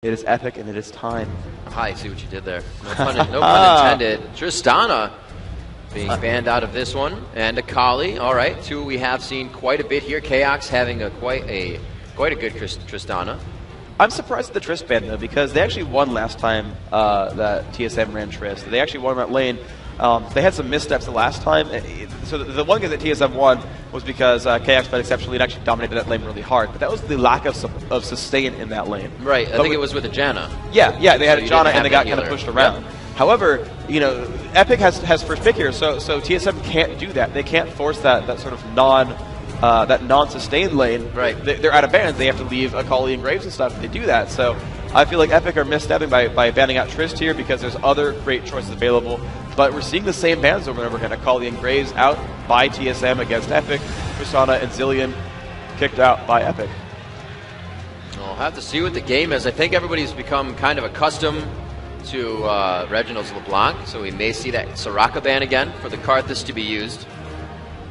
It is epic, and it is time. I see what you did there. No pun intended. Tristana being banned out of this one, and Akali. All right, two we have seen quite a bit here. Chaos having quite a good Tristana. I'm surprised at the Trist ban though, because they actually won last time that TSM ran Trist. They actually won that lane. They had some missteps the last time. So the one game that TSM won was because KX played exceptionally and actually dominated that lane really hard. But that was the lack of sustain in that lane. Right, I think it was with a Janna. Yeah, they had a Janna and they got kind of pushed around. Yep. However, you know, Epic has first pick here, so TSM can't do that. They can't force that sort of non-sustained lane. Right. They're out of bans. They have to leave Akali and Graves and stuff if they do that. So I feel like Epic are misstepping by banning out Trist here because there's other great choices available. But we're seeing the same bans over and over again. Akali and Graves out by TSM against Epic. Tristana and Zillion kicked out by Epic. We'll have to see what the game is. I think everybody's become kind of accustomed to Reginald's LeBlanc, so we may see that Soraka ban again for the Karthus to be used.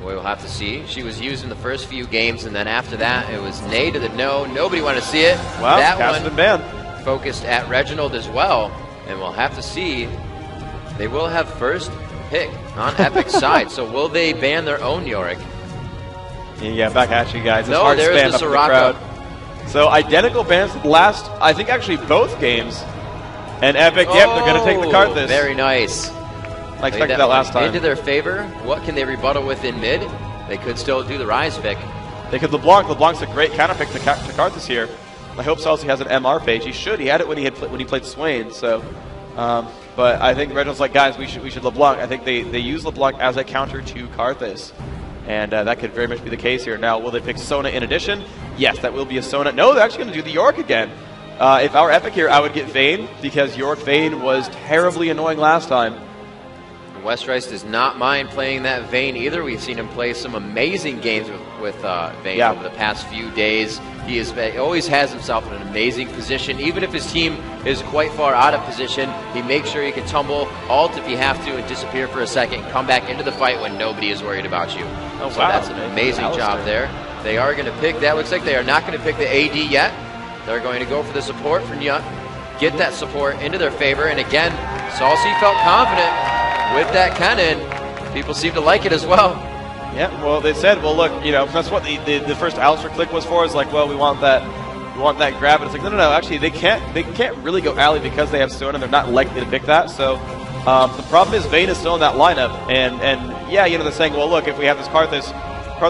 We'll have to see. She was used in the first few games, and then after that, it was nay to the no. Nobody wanted to see it. Wow, that one been banned. Focused at Reginald as well, and we'll have to see. They will have first pick on Epic's side, so will they ban their own Yorick? Yeah, back at you guys. It's no, hard there's spam the up in Soraka. the crowd. So identical bans last, I think actually both games. And Epic, yep, they're going to take the Karthus. Very nice. I expected that last time. Into their favor. What can they rebuttal with in mid? They could still do the Rise pick. They could LeBlanc. LeBlanc's a great counter pick to Karthus here. I hope Salsi has an MR page. He should. He had it when he played Swain. So, but I think Reginald's like, guys, we should LeBlanc. I think they use LeBlanc as a counter to Karthus, and that could very much be the case here. Now, will they pick Sona in addition? Yes, that will be a Sona. No, they're actually going to do the Yorick again. If I were Epic here, I would get Vayne because Yorick Vayne was terribly annoying last time. Westrice does not mind playing that Vayne either. We've seen him play some amazing games with Vayne over the past few days. He always has himself in an amazing position. Even if his team is quite far out of position, he makes sure he can tumble, ult if you have to, and disappear for a second, come back into the fight when nobody is worried about you. Oh, so wow. that's an amazing job there. They are going to pick, that looks like they are not going to pick the AD yet. They're going to go for the support for Nyut, get that support into their favor, and again, Salsi felt confident with that cannon. People seem to like it as well. Yeah, well, they said, well, look, you know, that's what the first Alistair click was for. Is like, well, we want that grab. And it's like, no. Actually, they can't really go alley because they have Sona. They're not likely to pick that. So the problem is Vayne is still in that lineup, and yeah, you know, they're saying, well, look, if we have this Karthus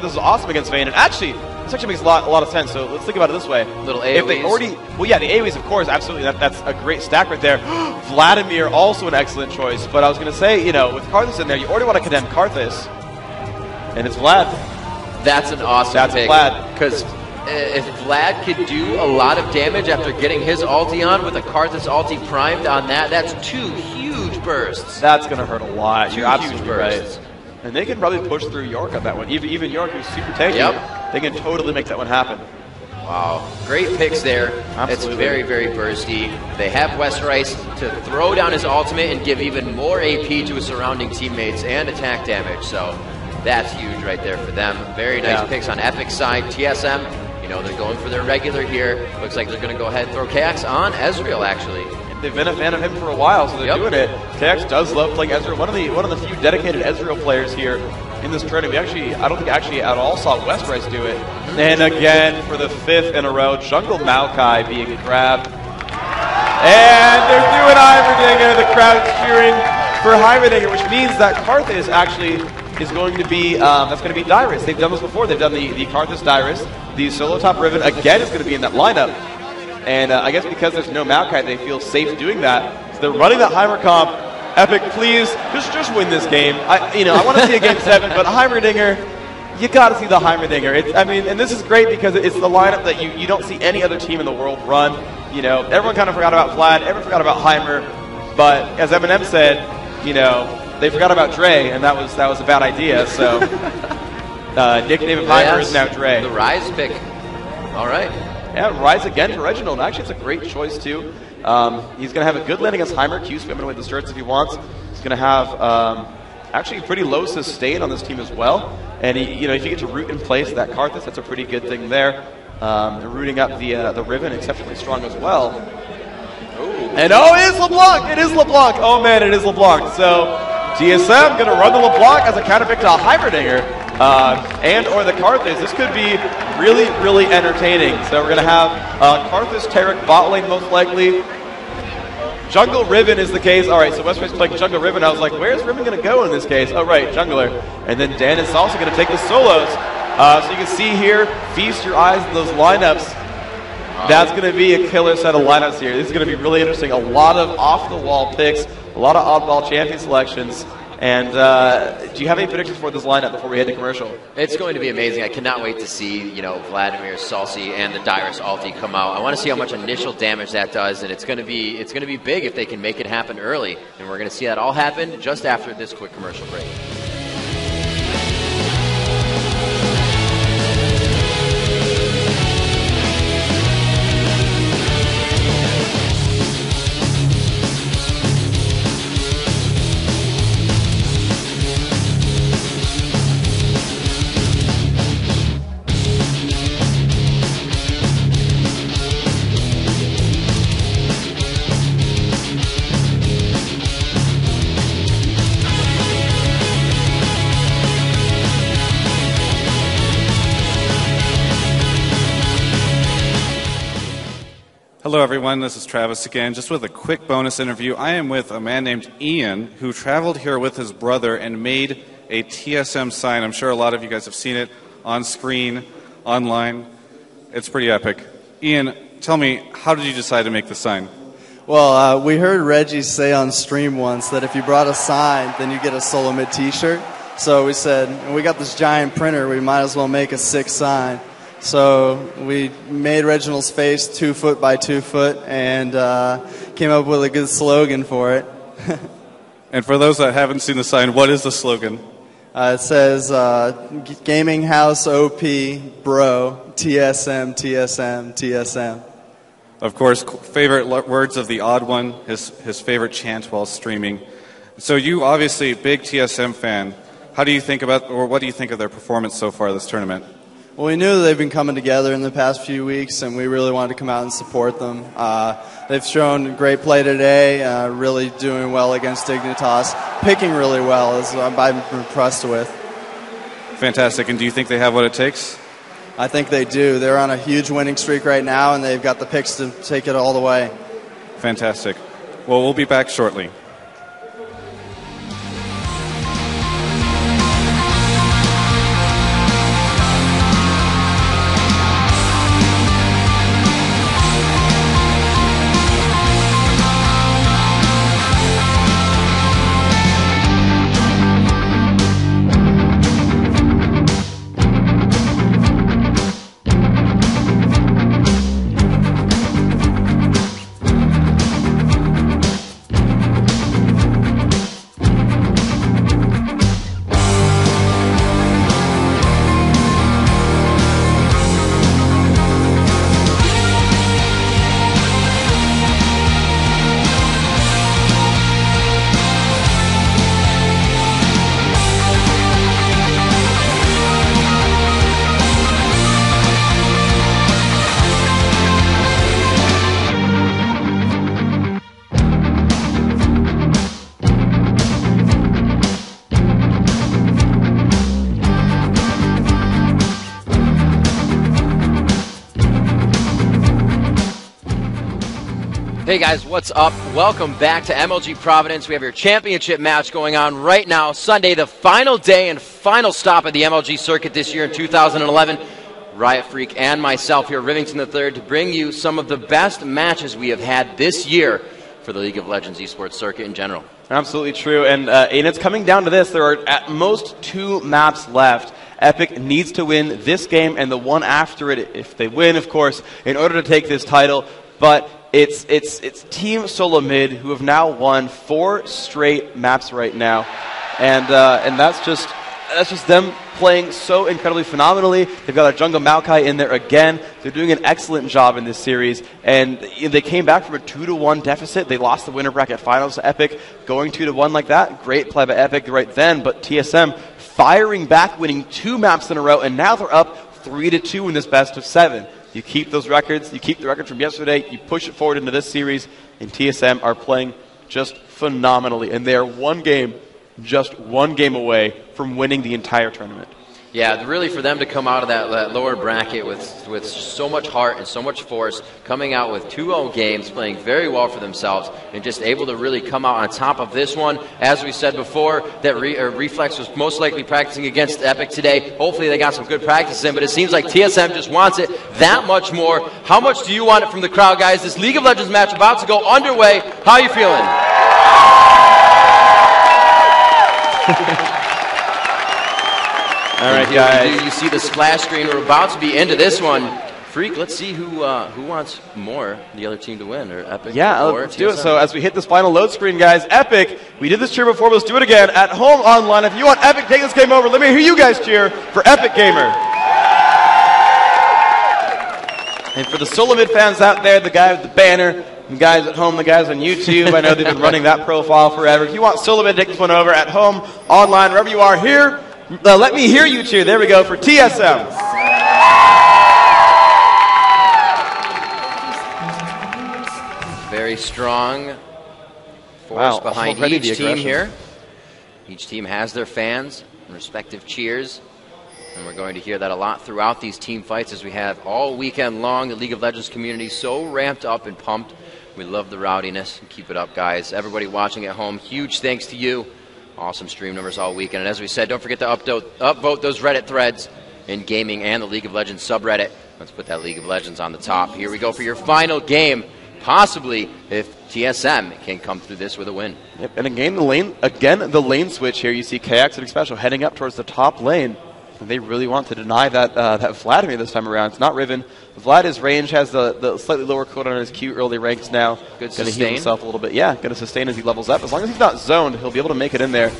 is awesome against Vayne, and actually. This actually makes a lot of sense. So let's think about it this way. Little AoEs. If they well, yeah, the AoEs, of course, absolutely. That's a great stack right there. Vladimir, also an excellent choice. But I was going to say, you know, with Karthus in there, you already want to condemn Karthus, and it's Vlad. That's an awesome pick. Vlad. Because if Vlad could do a lot of damage after getting his ulti on with a Karthus ulti primed on that, that's two huge bursts. That's going to hurt a lot. Two You're absolutely huge bursts. right. And they can probably push through York on that one. Even York, who's super tanky, they can totally make that one happen. Wow. Great picks there. Absolutely. It's very, very bursty. They have Westrice to throw down his ultimate and give even more AP to his surrounding teammates and attack damage. So that's huge right there for them. Very nice picks on Epic's side. TSM, you know, they're going for their regular here. Looks like they're going to go ahead and throw KX on Ezreal, actually. They've been a fan of him for a while, so they're doing it. KX does love playing Ezreal. One of the few dedicated Ezreal players here in this tournament. I don't think actually at all saw Westrice do it. And again, for the 5th in a row, Jungle Maokai being grabbed. And they're doing Heimerdinger. The crowd's cheering for Heimerdinger, which means that Karthus actually is going to be Dyrus. They've done this before. They've done the Karthus Dyrus. The solo top Riven again is going to be in that lineup. And I guess because there's no Maokai, they feel safe doing that. So they're running that Heimer comp. Epic, please, just win this game. I want to see a game 7, but Heimerdinger, you got to see the Heimerdinger. And this is great because it's the lineup that you don't see any other team in the world run. You know, everyone kind of forgot about Vlad, everyone forgot about Heimer, but as Eminem said, you know, they forgot about Dre, and that was a bad idea. So nickname of Heimer is now Dre. The Rise pick. All right. Yeah, Rise again to Reginald. Actually, it's a great choice, too. He's going to have a good lane against Heimer. Q spamming away the starts if he wants. He's going to have actually pretty low sustain on this team as well. And, if you get to root in place that Karthus, that's a pretty good thing there. Rooting up the Riven exceptionally strong as well. And oh, it is LeBlanc. It is LeBlanc. Oh, man, it is LeBlanc. So TSM going to run the LeBlanc as a counterpick to a Hybridinger and or the Karthus. This could be really, really entertaining. So we're going to have Karthus, Tarek bot lane most likely. Jungle Riven is the case. All right, so Westrice playing Jungle Riven. I was like, where's Riven going to go in this case? Oh, right, Jungler. And then Dan is also going to take the solos. So you can see here, feast your eyes on those lineups. That's going to be a killer set of lineups here. This is going to be really interesting. A lot of off-the-wall picks, a lot of oddball champion selections. And do you have any predictions for this lineup before we head to commercial? It's going to be amazing. I cannot wait to see, Vladimir, Salsi, and the Dyrus ulti come out. I want to see how much initial damage that does, and it's going to be big if they can make it happen early. And we're going to see that all happen just after this quick commercial break. Hello everyone, this is Travis again, just with a quick bonus interview. I am with a man named Ian who traveled here with his brother and made a TSM sign. I'm sure a lot of you guys have seen it on screen, online. It's pretty epic. Ian, tell me, how did you decide to make the sign? Well, we heard Reggie say on stream once that if you brought a sign, then you get a Solo Mid t-shirt. So we said, we got this giant printer, we might as well make a sick sign. So we made Reginald's face 2 foot by 2 foot and came up with a good slogan for it. And for those that haven't seen the sign, what is the slogan? It says, Gaming House OP, bro, TSM, TSM, TSM. Of course, favorite words of the odd one, his favorite chant while streaming. So you obviously big TSM fan. How do you think about, or what do you think of their performance so far this tournament? Well, we knew that they've been coming together in the past few weeks, and we really wanted to come out and support them. They've shown great play today, really doing well against Dignitas, picking really well, as I'm impressed with. Fantastic. And do you think they have what it takes? I think they do. They're on a huge winning streak right now, and they've got the picks to take it all the way. Fantastic. Well, we'll be back shortly. Hey guys, what's up? Welcome back to MLG Providence. We have your championship match going on right now. Sunday, the final day and final stop of the MLG circuit this year in 2011. Riot Freak and myself here, Rivington III, to bring you some of the best matches we have had this year for the League of Legends esports circuit in general. Absolutely true. And it's coming down to this. There are at most 2 maps left. Epic needs to win this game and the one after it, if they win, of course, in order to take this title. But it's Team Solo Mid who have now won 4 straight maps right now, and that's just them playing so incredibly phenomenally. They've got a Jungle Maokai in there again. They're doing an excellent job in this series, and they came back from a 2-1 deficit. They lost the winner bracket finals to Epic, going 2-1 like that. Great play by Epic right then, but TSM firing back, winning 2 maps in a row, and now they're up 3-2 in this best of 7. You keep those records. You keep the record from yesterday. You push it forward into this series. And TSM are playing just phenomenally. And they are just one game away from winning the entire tournament. Yeah, really for them to come out of that lower bracket with so much heart and so much force, coming out with 2-0 games, playing very well for themselves, and just able to really come out on top of this one. As we said before, that Reflex was most likely practicing against Epic today. Hopefully they got some good practice in, but it seems like TSM just wants it that much more. How much do you want it from the crowd, guys? This League of Legends match about to go underway. How are you feeling? All right, guys. You see the splash screen. We're about to be into this one. Freak, let's see who wants more, the other team to win, or Epic? Yeah, or let's TSM. do it. So as we hit this final load screen, guys, Epic, we did this cheer before, but let's do it again. At home, online, if you want Epic to take this game over, let me hear you guys cheer for Epic Gamer. And for the solo mid fans out there, the guy with the banner, the guys at home, the guys on YouTube, I know they've been running that profile forever. If you want solo mid to take this one over at home, online, wherever you are here, let me hear you cheer. There we go for TSM. Very strong force behind each team here. Each team has their fans and respective cheers. And we're going to hear that a lot throughout these team fights as we have all weekend long. The League of Legends community so ramped up and pumped. We love the rowdiness. Keep it up, guys. Everybody watching at home, huge thanks to you. Awesome stream numbers all weekend. And as we said, don't forget to upvote those Reddit threads in gaming and the League of Legends subreddit. Let's put that League of Legends on the top. Here we go for your final game, possibly if TSM can come through this with a win. Yep, and again, the lane switch here. You see KX and Special heading up towards the top lane. And they really want to deny that Vladimir this time around. It's not Riven. Vlad's range has the slightly lower cooldown on his Q early ranks now. Good sustain. Going to heal himself a little bit. Yeah, going to sustain as he levels up. As long as he's not zoned, he'll be able to make it in there.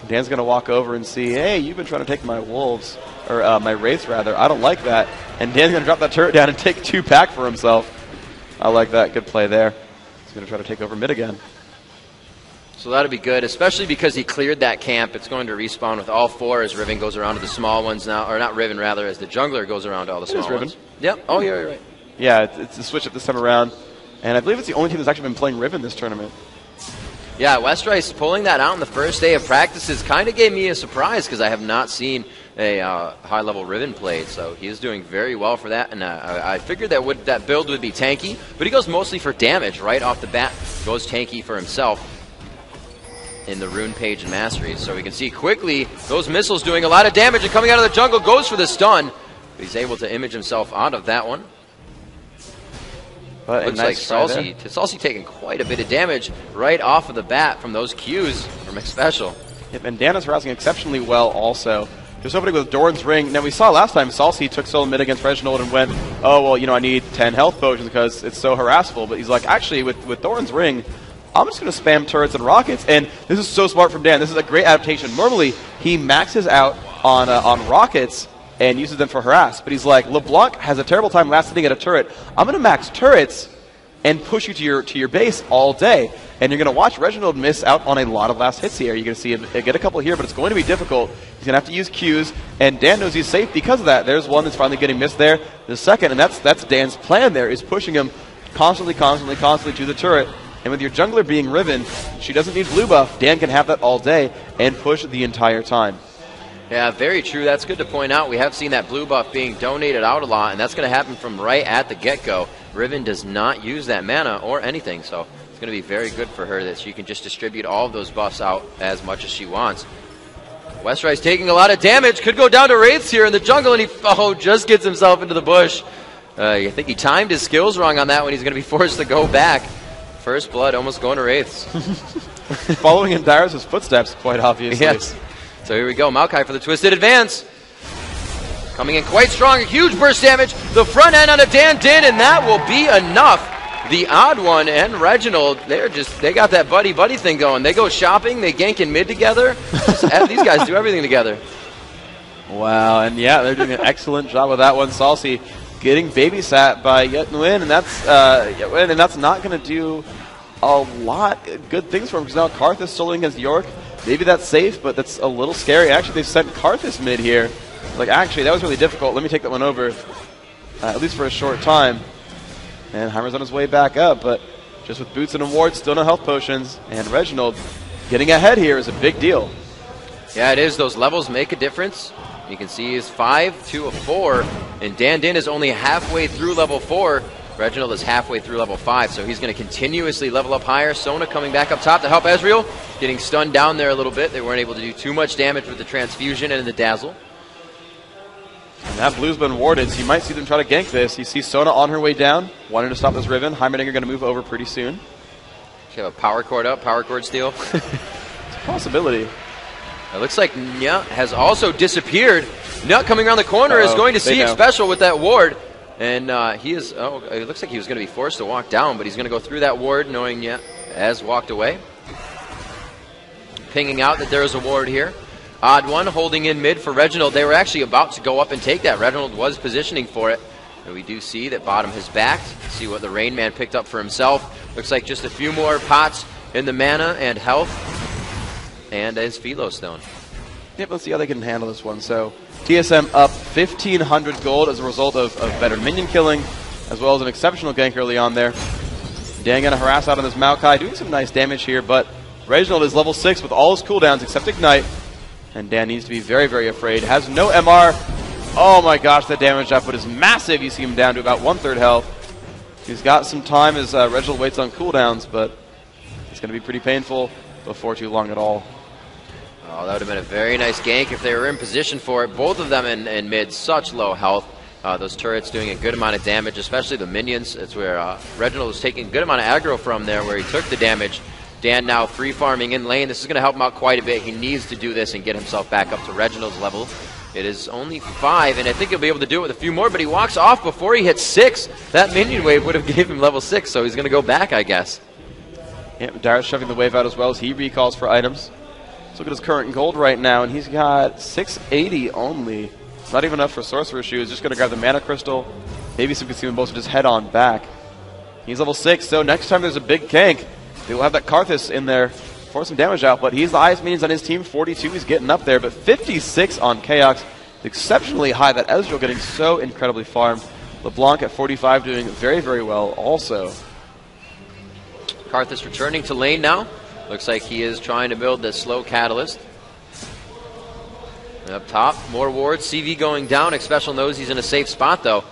Dan's going to walk over and see, hey, you've been trying to take my wolves, or my wraiths rather. I don't like that. And Dan's going to drop that turret down and take 2 pack for himself. I like that. Good play there. He's going to try to take over mid again. So that'll be good, especially because he cleared that camp. It's going to respawn with all 4 as Riven goes around to the small ones now. Or not Riven, rather, as the jungler goes around to all the small ones. Yep. Oh, yeah, you're right. Yeah, it's a switch up this time around. And I believe it's the only team that's actually been playing Riven this tournament. Yeah, Westrice pulling that out on the first day of practices kind of gave me a surprise because I have not seen a high-level Riven played. So he is doing very well for that. And I figured that build would be tanky. But he goes mostly for damage right off the bat. Goes tanky for himself in the rune page and mastery. So we can see quickly those missiles doing a lot of damage and coming out of the jungle, goes for the stun. But he's able to image himself out of that one. But looks nice like Salsi taking quite a bit of damage right off of the bat from those Qs from McSpecial. Yep, and Dan is harassing exceptionally well also. Just opening with Doran's Ring. Now we saw last time Salsi took solo mid against Reginald and went, oh, well, you know, I need 10 health potions because it's so harassful. But he's like, actually, with Doran's Ring, I'm just going to spam turrets and rockets, and this is so smart from Dan. This is a great adaptation. Normally, he maxes out on rockets and uses them for harass, but he's like, LeBlanc has a terrible time last hitting at a turret. I'm going to max turrets and push you to your base all day, and you're going to watch Reginald miss out on a lot of last hits here. You're going to see him get a couple here, but it's going to be difficult. He's going to have to use Qs, and Dan knows he's safe because of that. There's one that's finally getting missed there. The second, and that's Dan's plan there, is pushing him constantly to the turret. And with your jungler being Riven, she doesn't need blue buff. Dan can have that all day and push the entire time. Yeah, very true. That's good to point out. We have seen that blue buff being donated out a lot, and that's going to happen from right at the get-go. Riven does not use that mana or anything, so it's going to be very good for her that she can just distribute all of those buffs out as much as she wants. Westrice taking a lot of damage. Could go down to Wraiths here in the jungle, and he just gets himself into the bush. I think he timed his skills wrong on that one. He's going to be forced to go back. First blood, almost going to Wraiths. Following in Darius' footsteps, quite obviously. Yes. So here we go, Maokai for the twisted advance. Coming in quite strong, a huge burst damage. The front end on a Dan Din, and that will be enough. The odd one and Reginald, they got that buddy thing going. They go shopping, they gank in mid together. These guys do everything together. Wow, and yeah, they're doing an excellent job with that one. Salsi getting babysat by Yet Nguyen, and that's not going to do a lot of good things for him because now Karth is soloing against York. Maybe that's safe, but that's a little scary. Actually, they've sent Karthus mid here. Like, actually, that was really difficult. Let me take that one over. at least for a short time. And Heimer's on his way back up, but just with boots and awards, still no health potions. And Reginald getting ahead here is a big deal. Yeah, it is. Those levels make a difference. You can see he's 5 to a 4, and Dan Din is only halfway through level 4. Reginald is halfway through level 5, so he's going to continuously level up higher. Sona coming back up top to help Ezreal, getting stunned down there a little bit. They weren't able to do too much damage with the transfusion and the dazzle. And that blue's been warded, so you might see them try to gank this. You see Sona on her way down, wanting to stop this Riven. Heimerdinger going to move over pretty soon. She have a power cord up, power cord steal. It's a possibility. It looks like Nya has also disappeared. Nya coming around the corner is going to see it special with that ward. And he is, it looks like he was going to be forced to walk down, but he's going to go through that ward knowing Nya has walked away. Pinging out that there is a ward here. Odd one holding in mid for Reginald. They were actually about to go up and take that. Reginald was positioning for it. And we do see that bottom has backed. See what the Rain Man picked up for himself. Looks like just a few more pots in the mana and health. And his Philo Stone. Yep, let's see how they can handle this one. So TSM up 1,500 gold as a result of better minion killing, as well as an exceptional gank early on there. Dan going to harass out on this Maokai, doing some nice damage here, but Reginald is level 6 with all his cooldowns except Ignite. And Dan needs to be very, very afraid. Has no MR. Oh my gosh, that damage output is massive. You see him down to about 1/3 health. He's got some time as Reginald waits on cooldowns, but it's going to be pretty painful before too long at all. Oh, that would have been a very nice gank if they were in position for it. Both of them in mid, such low health. Those turrets doing a good amount of damage, especially the minions. It's where Reginald was taking a good amount of aggro from there where he took the damage. Dan now free farming in lane. This is going to help him out quite a bit. He needs to do this and get himself back up to Reginald's level. It is only 5, and I think he'll be able to do it with a few more, but he walks off before he hits 6. That minion wave would have gave him level 6, so he's going to go back, I guess. Yep, Darius shoving the wave out as well as he recalls for items. Let's look at his current gold right now, and he's got 680 only. It's not even enough for Sorcerer's Shoes. Just going to grab the Mana Crystal, maybe some Consume Bolts, just head on back. He's level 6, so next time there's a big gank, they will have that Karthus in there for some damage output. He's the highest minions on his team, 42. He's getting up there, but 56 on Chaos. Exceptionally high. That Ezreal getting so incredibly farmed. LeBlanc at 45 doing very, very well also. Karthus returning to lane now. Looks like he is trying to build the slow catalyst. And up top, more wards. CV going down. Xpecial knows he's in a safe spot though.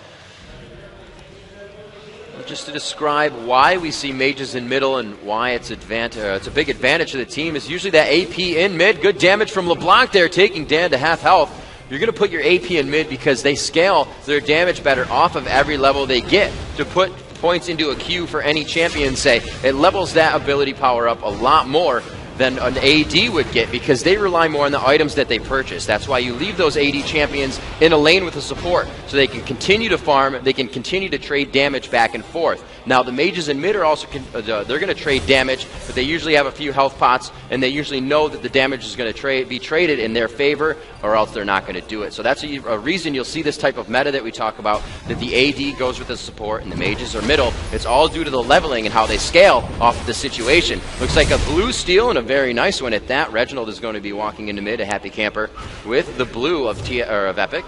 Just to describe why we see mages in middle and why it's a big advantage to the team is usually that AP in mid. Good damage from LeBlanc there, taking Dan to half health. You're going to put your AP in mid because they scale their damage better off of every level they get. To put points into a queue for any champion, say, it levels that ability power up a lot more than an AD would get because they rely more on the items that they purchase. That's why you leave those AD champions in a lane with a support so they can continue to farm, they can continue to trade damage back and forth. Now the mages in mid are also, they're going to trade damage, but they usually have a few health pots and they usually know that the damage is going to be traded in their favor or else they're not going to do it. So that's a reason you'll see this type of meta that we talk about, that the AD goes with the support and the mages are middle. It's all due to the leveling and how they scale off of the situation. Looks like a blue steal and a very nice one at that. Reginald is going to be walking into mid, a happy camper, with the blue of Epic.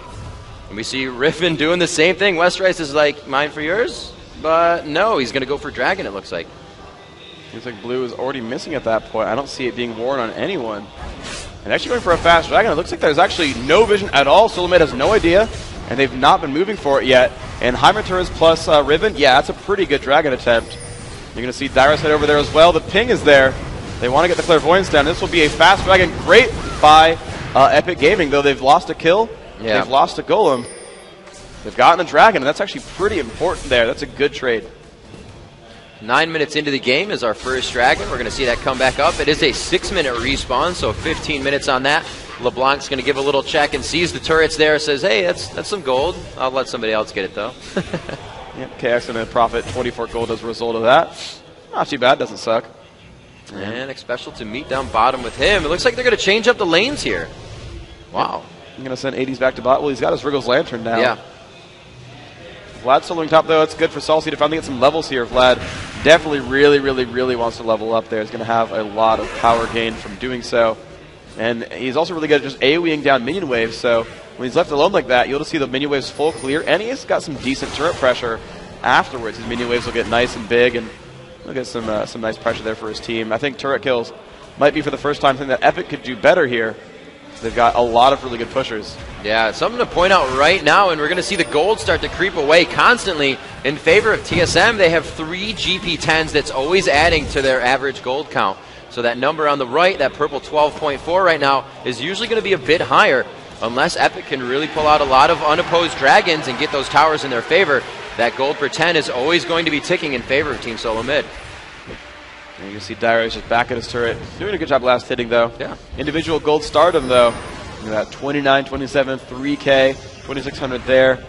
And we see Riven doing the same thing. Westrice is like, mine for yours? But no, he's going to go for Dragon, it looks like. Looks like blue is already missing at that point. I don't see it being worn on anyone. And actually going for a fast Dragon. It looks like there's actually no vision at all. Soulmate has no idea, and they've not been moving for it yet. And Heimerturus plus Riven, yeah, that's a pretty good Dragon attempt. You're going to see Dyrus head over there as well. The ping is there. They want to get the Clairvoyance down. This will be a fast Dragon. Great by Epic Gaming, though they've lost a kill. Yeah. They've lost a Golem. They've gotten a Dragon, and that's actually pretty important there. That's a good trade. 9 minutes into the game is our first Dragon. We're going to see that come back up. It is a 6-minute respawn, so 15 minutes on that. LeBlanc's going to give a little check and sees the turrets there, says, hey, that's some gold. I'll let somebody else get it, though. Yep, KX going to profit 24 gold as a result of that. Not too bad, doesn't suck. And Xpecial to meet down bottom with him. It looks like they're going to change up the lanes here. Wow. I'm going to send 80s back to bot. Well, he's got his Wriggle's Lantern now. Yeah. Vlad soloing top, though. It's good for Salsi to finally get some levels here. Vlad definitely really wants to level up there. He's going to have a lot of power gain from doing so. And he's also really good at just AoEing down minion waves, so when he's left alone like that, you'll just see the minion waves full clear, and he's got some decent turret pressure afterwards. His minion waves will get nice and big, and he'll get some nice pressure there for his team. I think turret kills might be for the first time something that Epic could do better here. They've got a lot of really good pushers. Yeah, something to point out right now, and we're going to see the gold start to creep away constantly in favor of TSM. They have 3 GP10s that's always adding to their average gold count. So that number on the right, that purple 12.4 right now, is usually going to be a bit higher unless Epic can really pull out a lot of unopposed dragons and get those towers in their favor. That gold per 10 is always going to be ticking in favor of Team Solo Mid. And you can see Dairo's just back at his turret. Doing a good job last hitting, though. Yeah. Individual gold stardom, though. That 29, 27, 3K, 2,600 there,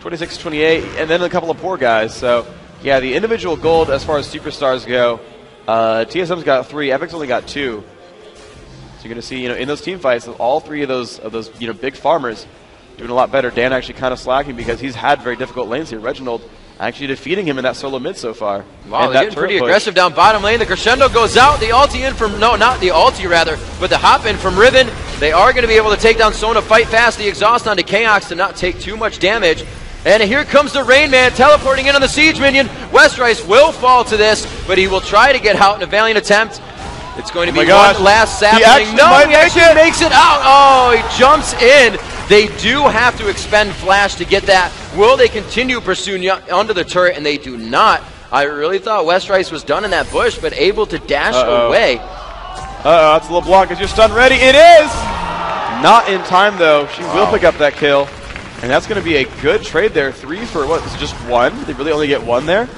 26, 28, and then a couple of poor guys. So, yeah, the individual gold as far as superstars go, TSM's got 3, Epic's only got 2. So you're going to see, in those team fights, all 3 of those big farmers doing a lot better. Dan actually kind of slacking because he's had very difficult lanes here. Reginald actually defeating him in that solo mid so far. Wow, they're getting pretty aggressive down bottom lane. The crescendo goes out. The ulti in from, no, not the ulti rather, but the hop in from Riven. They are going to be able to take down Sona, fight fast. The exhaust onto Chaos to not take too much damage. And here comes the Rain Man teleporting in on the siege minion. Westrice will fall to this, but he will try to get out in a valiant attempt. It's going to be one last sapling. No, he actually makes it out. Oh, he jumps in. They do have to expend Flash to get that. Will they continue pursuing under the turret? And they do not. I really thought Westrice was done in that bush, but able to dash away. That's LeBlanc. Is your stun ready? It is! Not in time, though. She will pick up that kill. And that's going to be a good trade there. 3 for what? Is it just 1? They really only get 1 there?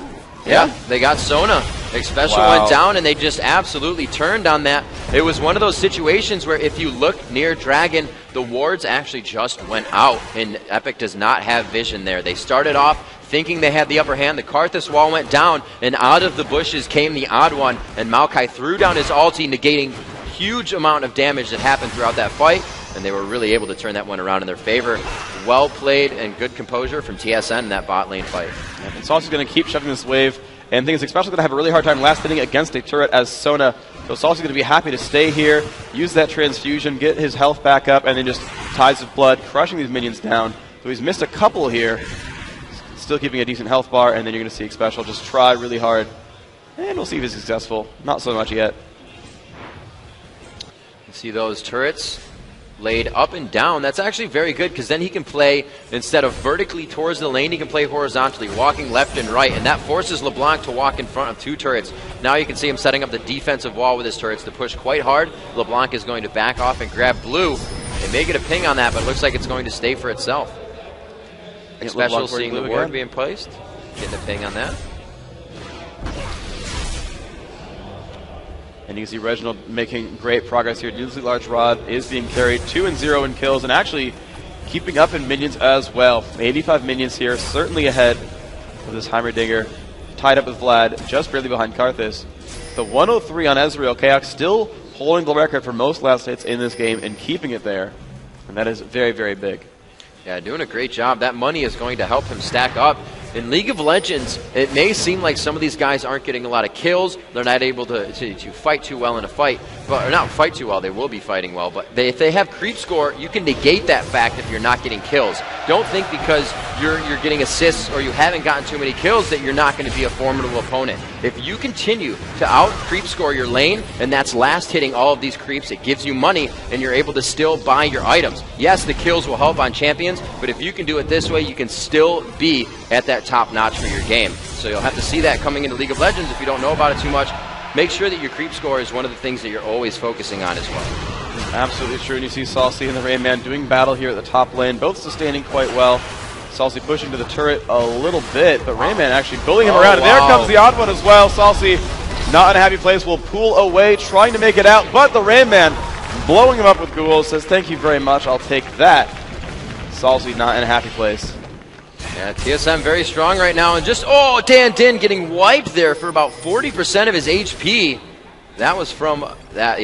Yeah, they got Sona. Special went down, and they just absolutely turned on that. It was one of those situations where if you look near Dragon, the wards actually just went out, and Epic does not have vision there. They started off thinking they had the upper hand. The Karthus wall went down, and out of the bushes came the odd one, and Maokai threw down his ulti, negating huge amount of damage that happened throughout that fight, and they were really able to turn that one around in their favor. Well played and good composure from TSN in that bot lane fight. Yeah, it's also going to keep shoving this wave, and things especially going to have a really hard time last hitting against a turret as Sona. So Salsy's going to be happy to stay here, use that transfusion, get his health back up, and then just Tides of Blood, crushing these minions down. So he's missed a couple here, still keeping a decent health bar, and then you're going to see Special just try really hard. And we'll see if he's successful. Not so much yet. You see those turrets laid up and down. That's actually very good because then he can play, instead of vertically towards the lane, he can play horizontally, walking left and right, and that forces LeBlanc to walk in front of 2 turrets. Now you can see him setting up the defensive wall with his turrets to push quite hard. LeBlanc is going to back off and grab blue. They may get a ping on that, but it looks like it's going to stay for itself. Special seeing the ward being placed. Getting a ping on that. And you can see Reginald making great progress here. Needlessly Large Rod is being carried 2-0 in kills, and actually keeping up in minions as well. 85 minions here, certainly ahead of this Heimerdinger. Tied up with Vlad, just barely behind Karthus. The 103 on Ezreal. Chaos still holding the record for most last hits in this game and keeping it there. And that is very, very big. Yeah, doing a great job. That money is going to help him stack up. In League of Legends, it may seem like some of these guys aren't getting a lot of kills. They're not able to fight too well in a fight. Or not fight too well, they will be fighting well. But if they have creep score, you can negate that fact if you're not getting kills. Don't think because you're getting assists or you haven't gotten too many kills that you're not going to be a formidable opponent. If you continue to out creep score your lane, and that's last hitting all of these creeps, it gives you money and you're able to still buy your items. Yes, the kills will help on champions, but if you can do it this way, you can still be at that top notch for your game. So you'll have to see that coming into League of Legends if you don't know about it too much. Make sure that your creep score is one of the things that you're always focusing on as well. Absolutely true. And you see Salsi and the Rain Man doing battle here at the top lane, both sustaining quite well. Salsi pushing to the turret a little bit, but Rain Man actually bullying him around. And there comes the odd one as well. Salsi, not in a happy place, will pull away, trying to make it out, but the Rain Man blowing him up with ghouls, says, thank you very much, I'll take that. Salsi not in a happy place. Yeah, TSM very strong right now, and just, oh, Dan Din getting wiped there for about 40% of his HP. That was from, that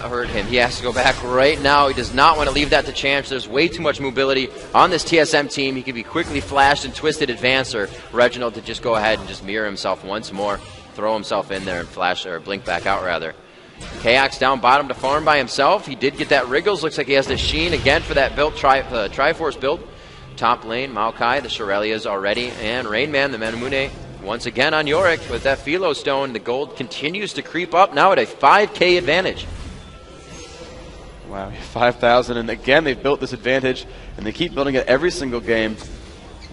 hurt him. He has to go back right now. He does not want to leave that to chance. There's way too much mobility on this TSM team. He can be quickly flashed and twisted advance, or Reginald to just go ahead and just mirror himself once more, throw himself in there and flash, or blink back out rather. Kayax down bottom to farm by himself. He did get that Wriggles. Looks like he has the Sheen again for that build, Triforce build. Top lane, Maokai, the Shirelias already, and Rainman, the Manamune, once again on Yorick with that Philo Stone. The gold continues to creep up, now at a 5K advantage. Wow, 5,000, and again they've built this advantage, and they keep building it every single game.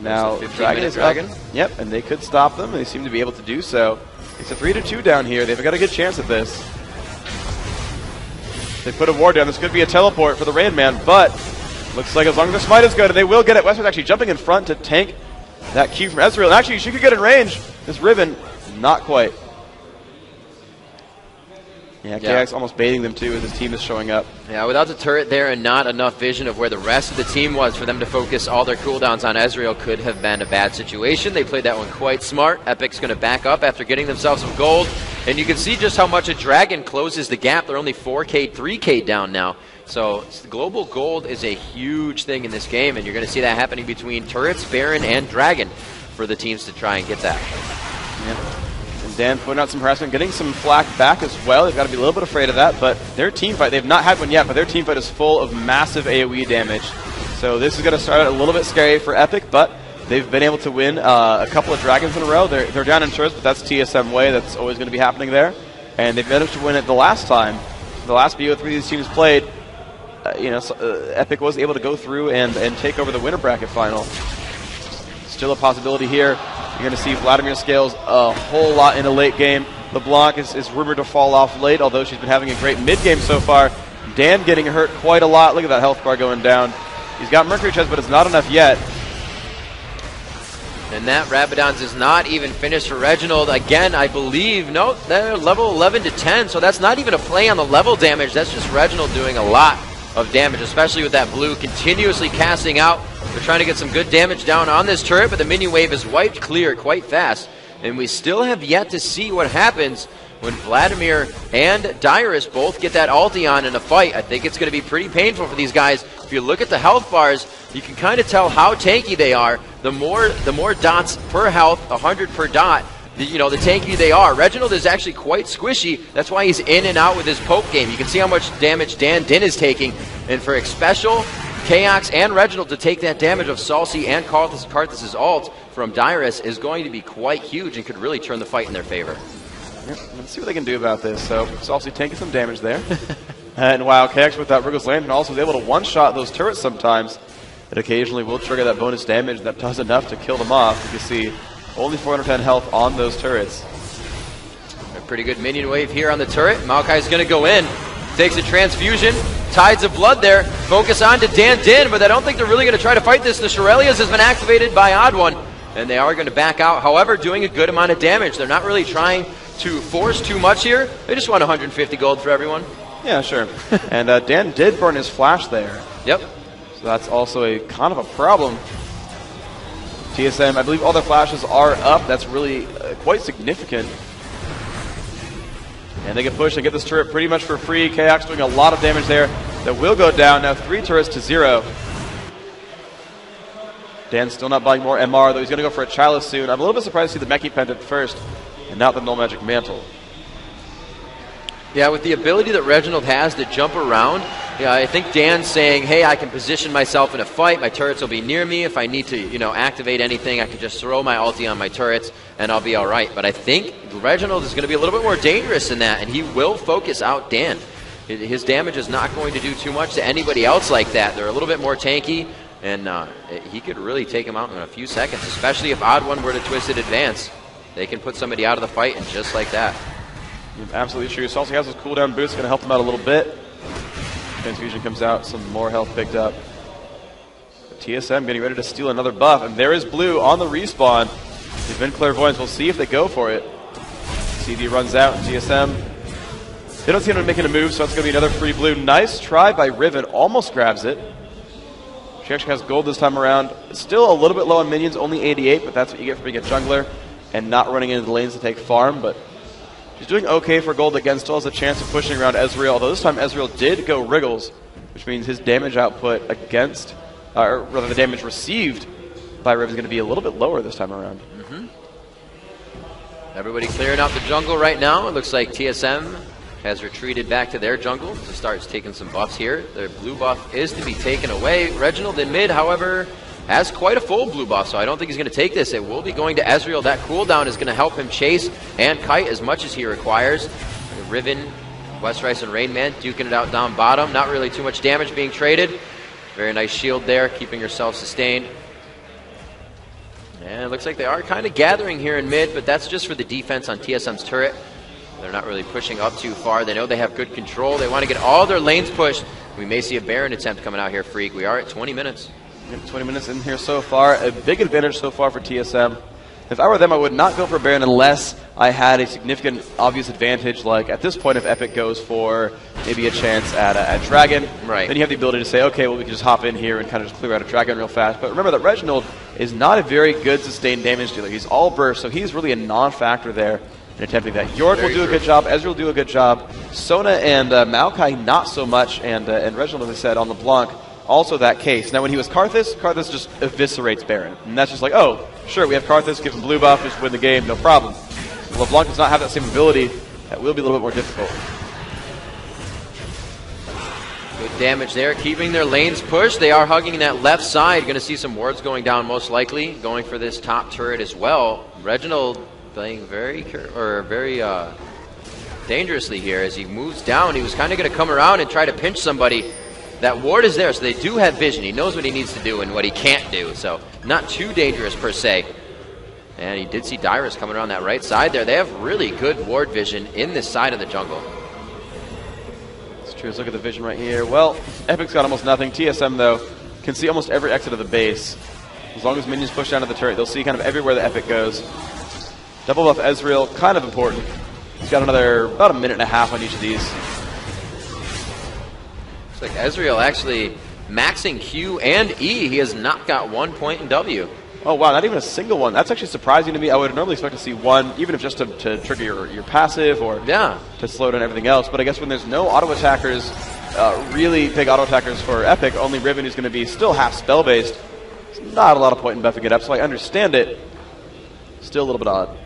Now, Dragon is up. Yep, and they could stop them. They seem to be able to do so. It's a 3-2 down here. They've got a good chance at this. They put a ward down. This could be a teleport for the Rain Man, but looks like as long as the smite is good, and they will get it. Westwood's actually jumping in front to tank that Q from Ezreal. And actually, she could get in range. This Riven, not quite. Yeah, KX almost baiting them too as his team is showing up. Yeah, without the turret there and not enough vision of where the rest of the team was for them to focus all their cooldowns on Ezreal could have been a bad situation. They played that one quite smart. Epic's going to back up after getting themselves some gold. And you can see just how much a Dragon closes the gap. They're only 4K, 3K down now. So global gold is a huge thing in this game, and you're going to see that happening between turrets, Baron, and Dragon for the teams to try and get that. Yeah. And Dan putting out some harassment, getting some flack back as well. They've got to be a little bit afraid of that, but their team fight, they've not had one yet, but their team fight is full of massive AoE damage. So this is going to start out a little bit scary for Epic, but they've been able to win a couple of Dragons in a row. They're down in turrets, but that's TSM way. That's always going to be happening there. And they've managed to win it the last time. The last BO3 these teams played, Epic was able to go through and take over the winner bracket final. Still a possibility here. You're going to see Vladimir scales a whole lot in a late game. LeBlanc is rumored to fall off late, although she's been having a great mid-game so far. Dan getting hurt quite a lot. Look at that health bar going down. He's got Mercury Chest, but it's not enough yet. And that Rabadon's is not even finished for Reginald. Again, I believe, no, they're level 11 to 10, so that's not even a play on the level damage. That's just Reginald doing a lot of damage, especially with that blue continuously casting out. They're trying to get some good damage down on this turret, but the minion wave is wiped clear quite fast. And we still have yet to see what happens when Vladimir and Dyrus both get that ulti on in a fight. I think it's going to be pretty painful for these guys. If you look at the health bars, you can kind of tell how tanky they are. The more dots per health, 100 per dot, the tankier they are. Reginald is actually quite squishy. That's why he's in and out with his poke game. You can see how much damage Dan Din is taking. And for Special, Kaox, and Reginald to take that damage of Salsi and Karthus' ult from Dyrus is going to be quite huge and could really turn the fight in their favor. Yep, let's see what they can do about this. So Salsi taking some damage there. And wow, Kaox with that Wriggles Lantern also is able to one-shot those turrets sometimes. It occasionally will trigger that bonus damage that does enough to kill them off. You can see only 410 health on those turrets. A pretty good minion wave here on the turret. Maokai's going to go in. Takes a transfusion. Tides of blood there. Focus on to Dan Din, but I don't think they're really going to try to fight this. The Shirelias has been activated by Odd One, and they are going to back out. However, doing a good amount of damage. They're not really trying to force too much here. They just want 150 gold for everyone. Yeah, sure. And Dan did burn his flash there. Yep. So that's also a kind of a problem. TSM, I believe all their flashes are up. That's really quite significant. And they can push and get this turret pretty much for free. Kaox doing a lot of damage there. That will go down. Now 3 turrets to 0. Dan's still not buying more MR, though he's going to go for a Chalice soon. I'm a little bit surprised to see the Meki Pendant first and not the Null Magic Mantle. Yeah, with the ability that Reginald has to jump around, yeah, I think Dan's saying, hey, I can position myself in a fight. My turrets will be near me. If I need to, activate anything, I can just throw my ulti on my turrets, and I'll be all right. But I think Reginald is going to be a little bit more dangerous than that, and he will focus out Dan. His damage is not going to do too much to anybody else like that. They're a little bit more tanky, and he could really take him out in a few seconds, especially if Odd One were to Twisted Advance. They can put somebody out of the fight, and just like that. Absolutely true. Salsi has his cooldown boost, going to help him out a little bit. Transfusion comes out, some more health picked up. But TSM getting ready to steal another buff, and there is Blue on the respawn. They've been clairvoyants. We'll see if they go for it. CD runs out, and TSM, they don't seem to be making a move, so it's going to be another free Blue. Nice try by Riven, almost grabs it. She actually has gold this time around. Still a little bit low on minions, only 88, but that's what you get for being a jungler and not running into the lanes to take farm, but she's doing okay for gold again, still has a chance of pushing around Ezreal, although this time Ezreal did go Wriggles, which means his damage output against, or rather the damage received by Riven is going to be a little bit lower this time around. Everybody clearing out the jungle right now. It looks like TSM has retreated back to their jungle to start taking some buffs here. Their blue buff is to be taken away. Reginald in mid, however, has quite a full blue buff, so I don't think he's going to take this. It will be going to Ezreal. That cooldown is going to help him chase and kite as much as he requires. Riven, Westrice, and Rainman duking it out down bottom. Not really too much damage being traded. Very nice shield there, keeping yourself sustained. And it looks like they are kind of gathering here in mid, but that's just for the defense on TSM's turret. They're not really pushing up too far. They know they have good control. They want to get all their lanes pushed. We may see a Baron attempt coming out here, Freak. We are at 20 minutes. 20 minutes in here so far. A big advantage so far for TSM. If I were them, I would not go for Baron unless I had a significant, obvious advantage. Like at this point, if Epic goes for maybe a chance at Dragon, right, then you have the ability to say, okay, well, we can just hop in here and kind of just clear out a Dragon real fast. But remember that Reginald is not a very good sustained damage dealer. He's all burst, so he's really a non-factor there in attempting that. York will do a good job. Ezreal will do a good job. Sona and Maokai not so much, and Reginald, as I said, on the Blanc, also that case. Now, when he was Karthus, Karthus just eviscerates Baron. And that's just like, oh, sure, we have Karthus, give him blue buff, just win the game, no problem. Well, LeBlanc does not have that same ability. That will be a little bit more difficult. Good damage there, keeping their lanes pushed. They are hugging that left side. Going to see some wards going down most likely, going for this top turret as well. Reginald playing very dangerously here as he moves down. He was kind of going to come around and try to pinch somebody. That ward is there, so they do have vision. He knows what he needs to do and what he can't do, so not too dangerous per se. And he did see Dyrus coming around that right side there. They have really good ward vision in this side of the jungle. It's true. Let's look at the vision right here. Well, Epic's got almost nothing. TSM, though, can see almost every exit of the base. As long as minions push down to the turret, they'll see kind of everywhere the Epic goes. Double buff Ezreal, kind of important. He's got another about a minute and a half on each of these. Like Ezreal actually maxing Q and E. He has not got 1 point in W. Oh, wow, not even a single one. That's actually surprising to me. I would normally expect to see one, even if just to trigger your passive or to slow down everything else. But I guess when there's no auto-attackers, really big auto-attackers for Epic, only Riven, who's going to be still half spell-based, there's not a lot of point in buffing it up, so I understand it. Still a little bit odd.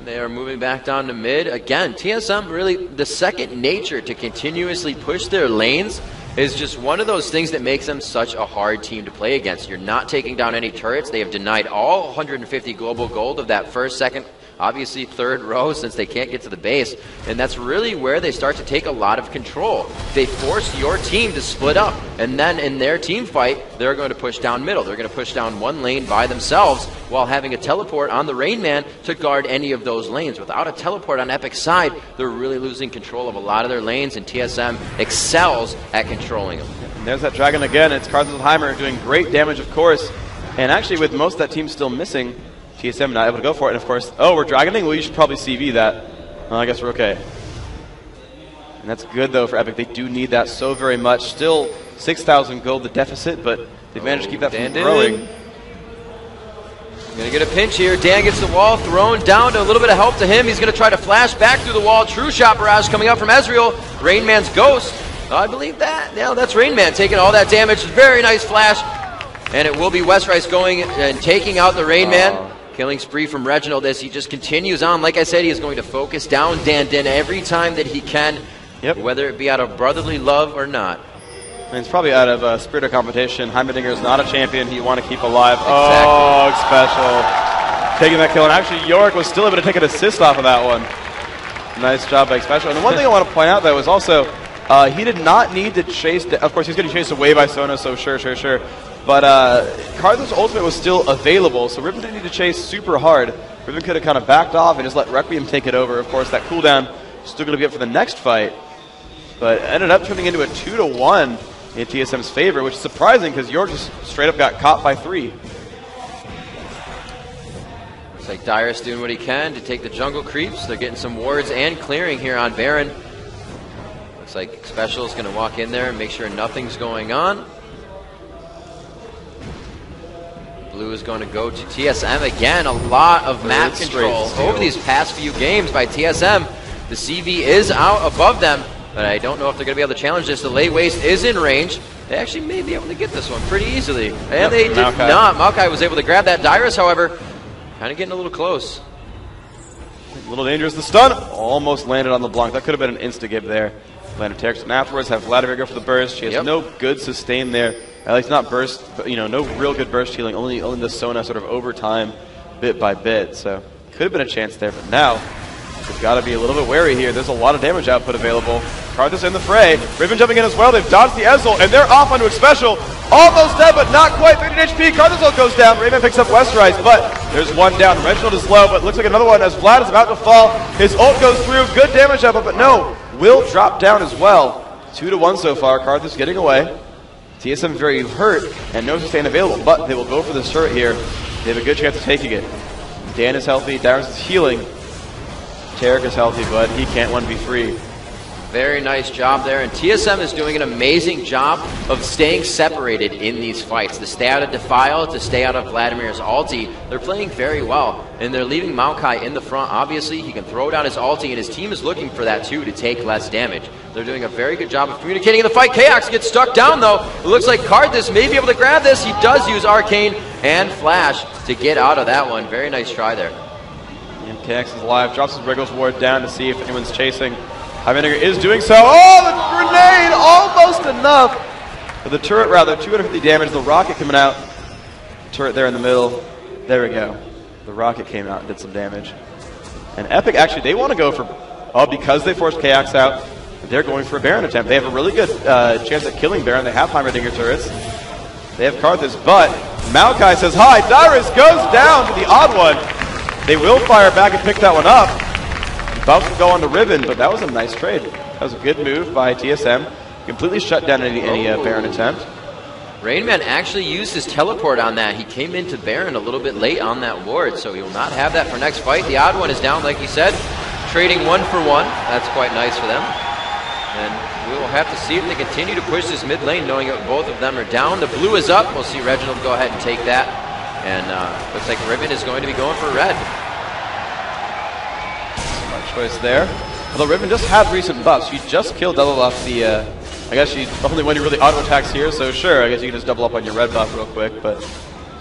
They are moving back down to mid. Again, TSM really, the second nature to continuously push their lanes is just one of those things that makes them such a hard team to play against. You're not taking down any turrets. They have denied all 150 global gold of that first, second, obviously third row since they can't get to the base. And that's really where they start to take a lot of control. They force your team to split up. And then in their team fight, they're going to push down middle. They're going to push down one lane by themselves while having a teleport on the Rainman to guard any of those lanes. Without a teleport on Epic's side, they're really losing control of a lot of their lanes, and TSM excels at controlling them. And there's that Dragon again. It's Karthus doing great damage, of course. And actually, with most of that team still missing, TSM not able to go for it. And of course, oh, we're Dragoning? Well, you should probably CV that. Well, I guess we're okay. And that's good, though, for Epic. They do need that so very much. Still 6,000 gold, the deficit, but they've managed to keep that from growing. Gonna get a pinch here. Dan gets the wall thrown down to a little bit of help to him. He's gonna try to flash back through the wall. True shot barrage coming up from Ezreal. Rainman's ghost. I believe that. Yeah, that's Rainman taking all that damage. Very nice flash. And it will be Westrice going and taking out the Rainman. Killing spree from Reginald as he just continues on. Like I said, he is going to focus down Dandin every time that he can, whether it be out of brotherly love or not. And it's probably out of spirit of competition. Heimerdinger is not a champion you want to keep alive. Exactly. Oh, Special. Taking that kill. And actually, York was still able to take an assist off of that one. Nice job by Special. And the one thing I want to point out, though, is also he did not need to chase. Of course, he's going to chase away by Sona, so sure. But Karthus' ultimate was still available, so Riven didn't need to chase super hard. Riven could have kind of backed off and just let Requiem take it over. Of course, that cooldown is still going to be up for the next fight. But ended up turning into a 2-1 in TSM's favor, which is surprising because York just straight up got caught by 3. Looks like Dyrus doing what he can to take the jungle creeps. They're getting some wards and clearing here on Baron. Looks like Special is going to walk in there and make sure nothing's going on. Blue is going to go to TSM again. A lot of map control over these past few games by TSM. The CV is out above them, but I don't know if they're going to be able to challenge this. The late waste is in range. They actually may be able to get this one pretty easily. And they did not. Maokai was able to grab that. Dyrus, however, kind of getting a little close. A little dangerous. The stun almost landed on LeBlanc. That could have been an insta-gib there. Landed Terex, and afterwards have Vladimir go for the burst. She has no good sustain there. At least not burst, but no real good burst healing. Only the Sona sort of over time, bit by bit. So could have been a chance there, but now we've got to be a little bit wary here. There's a lot of damage output available. Karthus in the fray. Riven jumping in as well. They've dodged the Ezel, and they're off onto a special. Almost dead, but not quite. 13 HP. Karthus goes down. Rayman picks up Westrise, but there's one down. Reginald is low, but looks like another one as Vlad is about to fall. His ult goes through. Good damage output, but no. Will drop down as well. 2-1 so far. Karthus getting away. TSM very hurt and no sustain available, but they will go for this turret here. They have a good chance of taking it. Dan is healthy. Darius is healing. Tarek is healthy, but he can't 1v3. Very nice job there, and TSM is doing an amazing job of staying separated in these fights. To stay out of Defile, to stay out of Vladimir's ulti, they're playing very well, and they're leaving Maokai in the front. Obviously, he can throw down his ulti, and his team is looking for that too, to take less damage. They're doing a very good job of communicating in the fight. Kaox gets stuck down, though. It looks like Karthus may be able to grab this. He does use Arcane and Flash to get out of that one. Very nice try there. And Kaox is alive, drops his Wriggles Ward down to see if anyone's chasing. Heimerdinger is doing so. Oh, the grenade! Almost enough! For the turret, rather. 250 damage. The rocket coming out. Turret there in the middle. There we go. The rocket came out and did some damage. And Epic, actually, they want to go for... Oh, because they forced Kaox out, they're going for a Baron attempt. They have a really good chance at killing Baron. They have Heimerdinger turrets. They have Karthus, but Maokai says hi. Dyrus goes down to the odd one. They will fire back and pick that one up. About to go on the Ribbon, but that was a nice trade. That was a good move by TSM. Completely shut down any Baron attempt. Rainman actually used his teleport on that. He came into Baron a little bit late on that ward, so he will not have that for next fight. The odd one is down, like you said, trading 1 for 1. That's quite nice for them. And we will have to see if they continue to push this mid lane, knowing that both of them are down. The blue is up. We'll see Reginald go ahead and take that. And looks like Ribbon is going to be going for red. Choice there. Although Ribbon just had recent buffs. She just killed double off the, I guess she only when you really auto attacks here, so sure, I guess you can just double up on your red buff real quick, but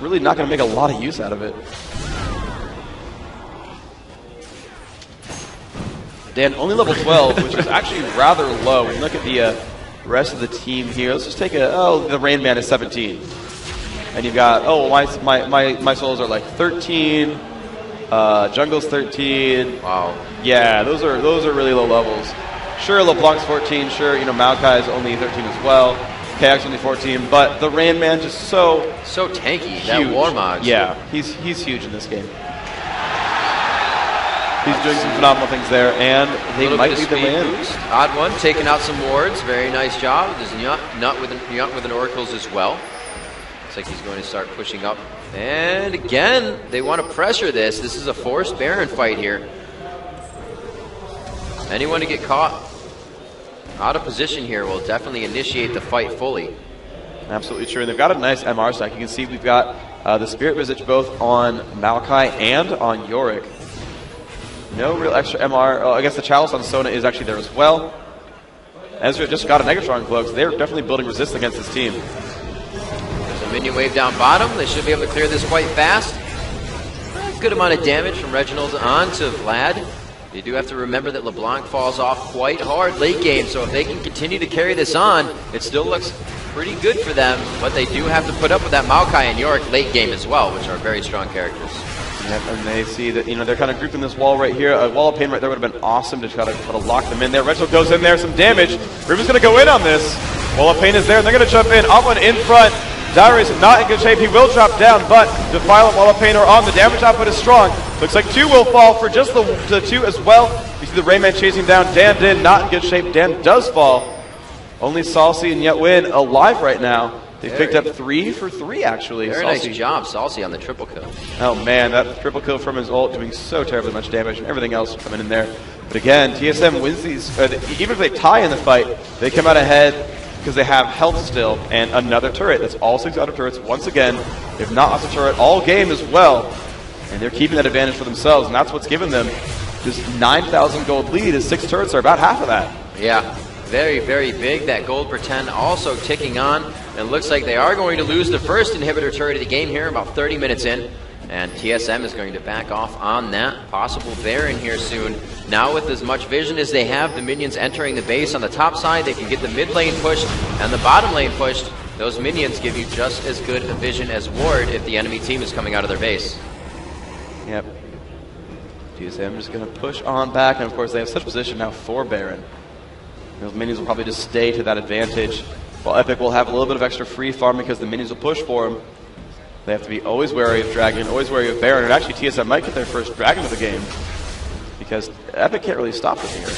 really not going to make a lot of use out of it. Dan, only level 12, which is actually rather low. When you look at the rest of the team here, let's just take the Rain Man is 17. And you've got, my souls are like 13. Jungle's 13. Wow. Yeah, those are really low levels. Sure, LeBlanc's 14. Sure, Maokai is only 13 as well. Kaox only 14. But the Rain Man just so tanky. Huge. That Warmog. Yeah, he's huge in this game. He's doing some phenomenal things there, and they might lead the way in. Odd one, taking out some wards. Very nice job. There's Nut with an Oracles as well. Looks like he's going to start pushing up. And again, they want to pressure this. This is a forced Baron fight here. Anyone to get caught out of position here will definitely initiate the fight fully. Absolutely true. And they've got a nice MR stack. You can see we've got the Spirit Visage both on Maokai and on Yorick. No real extra MR. Oh, I guess the Chalice on Sona is actually there as well. Ezra just got a Negatron Cloak, so they're definitely building resistance against this team. There's a minion wave down bottom. They should be able to clear this quite fast. A good amount of damage from Reginald onto Vlad. You do have to remember that LeBlanc falls off quite hard late game, so if they can continue to carry this on, it still looks pretty good for them, but they do have to put up with that Maokai and Yorick late game as well, which are very strong characters. Yep, and they see that, they're kind of grouping this wall right here. A wall of pain right there would have been awesome to try to lock them in there. Reginald goes in there, some damage. Riven's going to go in on this. Wall of pain is there, and they're going to jump in. Off in front. Dyrus not in good shape. He will drop down, but Defile and Wall of Pain are on. The damage output is strong. Looks like 2 will fall for just the 2 as well. You see the Rayman chasing down. Dan did not in good shape. Dan does fall. Only Salsi and Yetwin alive right now. They picked up 3 for 3, actually. Very nice job, Salsi, on the triple kill. Oh, man, that triple kill from his ult doing so terribly much damage, and everything else coming in there. But again, TSM wins these. Even if they tie in the fight, they come out ahead because they have health still and another turret. That's all 6 auto turrets. Once again, they've not lost a turret all game as well, and they're keeping that advantage for themselves, and that's what's given them this 9,000 gold lead, as 6 turrets are about half of that. Yeah. Very, very big. That gold per 10 also ticking on. And it looks like they are going to lose the first inhibitor turret of the game here, about 30 minutes in. And TSM is going to back off on that possible Baron here soon. Now with as much vision as they have, the minions entering the base on the top side, they can get the mid lane pushed and the bottom lane pushed. Those minions give you just as good a vision as ward if the enemy team is coming out of their base. Yep. TSM just going to push on back, and of course they have such position now for Baron. Those minions will probably just stay to that advantage, while Epic will have a little bit of extra free farm because the minions will push for him. They have to be always wary of Dragon, always wary of Baron, and actually TSM might get their first Dragon of the game, because Epic can't really stop them here.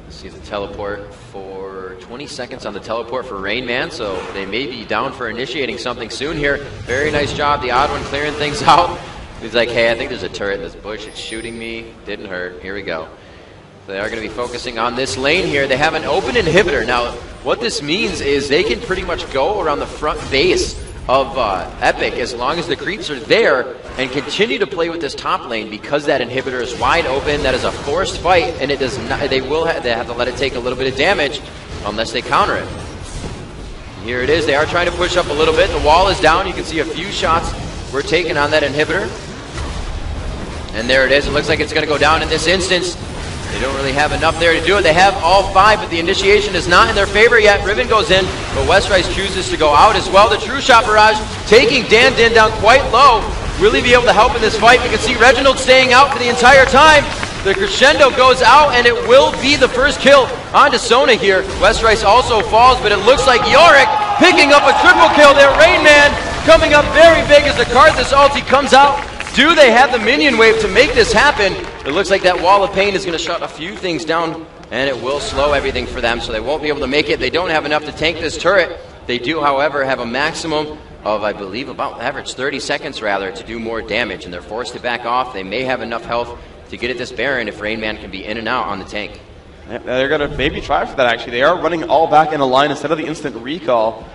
See the teleport for 20 seconds on the teleport for Rain Man, so they may be down for initiating something soon here. Very nice job, the odd one clearing things out. He's like, hey, I think there's a turret in this bush. It's shooting me. Didn't hurt. Here we go. They are going to be focusing on this lane here. They have an open inhibitor. Now, what this means is they can pretty much go around the front base of Epic as long as the creeps are there and continue to play with this top lane because that inhibitor is wide open. That is a forced fight, and it does not. They have to let it take a little bit of damage unless they counter it. Here it is. They are trying to push up a little bit. The wall is down. You can see a few shots were taken on that inhibitor. And there it is. It looks like it's going to go down in this instance. They don't really have enough there to do it. They have all 5, but the initiation is not in their favor yet. Riven goes in, but Westrice chooses to go out as well. The True Shot Barrage taking Dan Din down quite low. Really be able to help in this fight. We can see Reginald staying out for the entire time. The crescendo goes out, and it will be the first kill onto Sona here. Westrice also falls, but it looks like Yorick picking up a triple kill there. Rain Man coming up very big as the Karthus ulti comes out. Do they have the minion wave to make this happen? It looks like that wall of pain is going to shut a few things down, and it will slow everything for them, so they won't be able to make it. They don't have enough to tank this turret. They do, however, have a maximum of, I believe, about average 30 seconds, rather, to do more damage, and they're forced to back off. They may have enough health to get at this Baron if Rain Man can be in and out on the tank. Yeah, they're going to maybe try for that, actually. They are running all back in a line instead of the instant recall.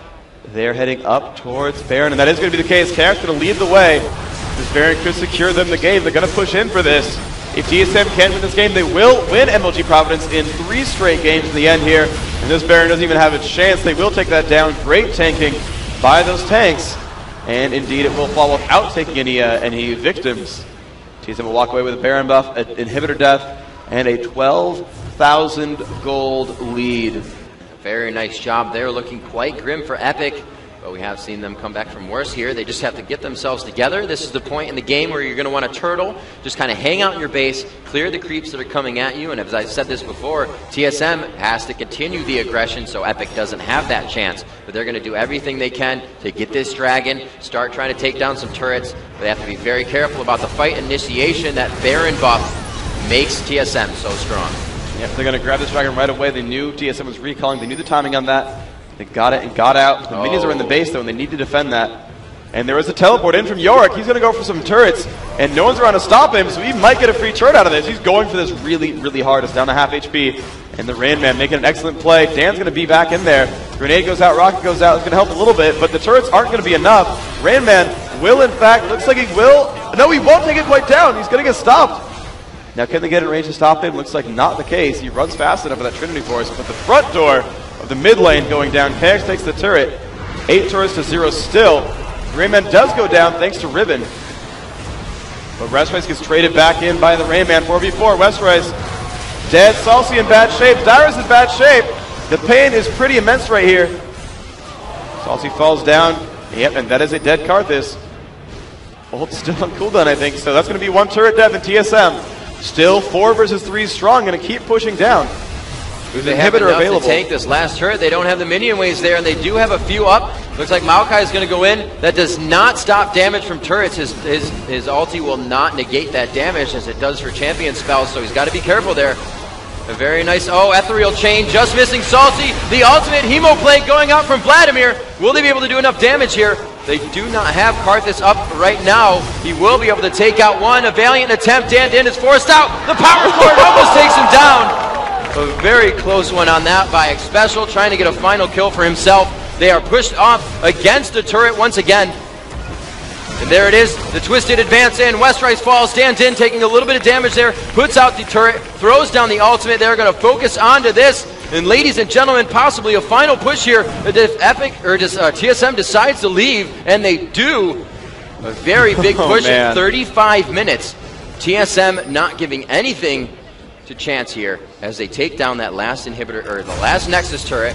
They're heading up towards Baron, and that is going to be the case. Carrick's going to lead the way. This Baron could secure them the game. They're going to push in for this. If TSM can win this game, they will win MLG Providence in 3 straight games in the end here. And this Baron doesn't even have a chance. They will take that down. Great tanking by those tanks. And indeed, it will fall without taking any victims. TSM will walk away with a Baron buff, an inhibitor death, and a 12,000 gold lead. Very nice job there, looking quite grim for Epic. But we have seen them come back from worse here. They just have to get themselves together. This is the point in the game where you're going to want to turtle, just kind of hang out in your base, clear the creeps that are coming at you, and as I said this before, TSM has to continue the aggression so Epic doesn't have that chance. But they're going to do everything they can to get this dragon, start trying to take down some turrets. But they have to be very careful about the fight initiation. That Baron buff makes TSM so strong. Yep, they're going to grab this dragon right away. They knew TSM was recalling. They knew the timing on that. They got it and got out. The minions are in the base, though, and they need to defend that. And there was a teleport in from Yorick. He's going to go for some turrets, and no one's around to stop him, so he might get a free turret out of this. He's going for this really, really hard. It's down to half HP, and the Rain Man making an excellent play. Dan's going to be back in there. Grenade goes out, rocket goes out. It's going to help a little bit, but the turrets aren't going to be enough. Rain Man will, in fact, looks like he will. No, he won't take it quite down. He's going to get stopped. Now, can they get in range to stop him? Looks like not the case. He runs fast enough for that Trinity Force, but the front door of the mid lane going down. KX takes the turret. 8 turrets to 0 still. Rayman does go down thanks to Ribbon. But Westrice gets traded back in by the Rayman. 4v4. Westrice dead. Salsi in bad shape. Dyrus in bad shape. The pain is pretty immense right here. Salsi falls down. Yep, and that is a dead Karthus. Ult still on cooldown, I think. So that's going to be 1 turret death in TSM. Still 4 versus 3 strong. Going to keep pushing down. There's an inhibitor available to tank this last turret. They don't have the minion waves there, and they do have a few up. Looks like Maokai is going to go in. That does not stop damage from turrets. His ulti will not negate that damage as it does for champion spells, so he's got to be careful there. A very nice, ethereal chain, just missing Salty. The ultimate Hemo Plague going out from Vladimir. Will they be able to do enough damage here? They do not have Karthus up right now. He will be able to take out one. A valiant attempt. Dan Din is forced out. The Power Cord almost takes him down. A very close one on that by Xpecial, trying to get a final kill for himself. They are pushed off against the turret once again. And there it is, the twisted advance in. Westrice falls. Dan Din taking a little bit of damage there. Puts out the turret, throws down the ultimate. They're going to focus onto this. And ladies and gentlemen, possibly a final push here. If Epic or TSM decides to leave, and they do, a very big push in 35 minutes. TSM not giving anything to chance here as they take down that last inhibitor, or the last Nexus turret.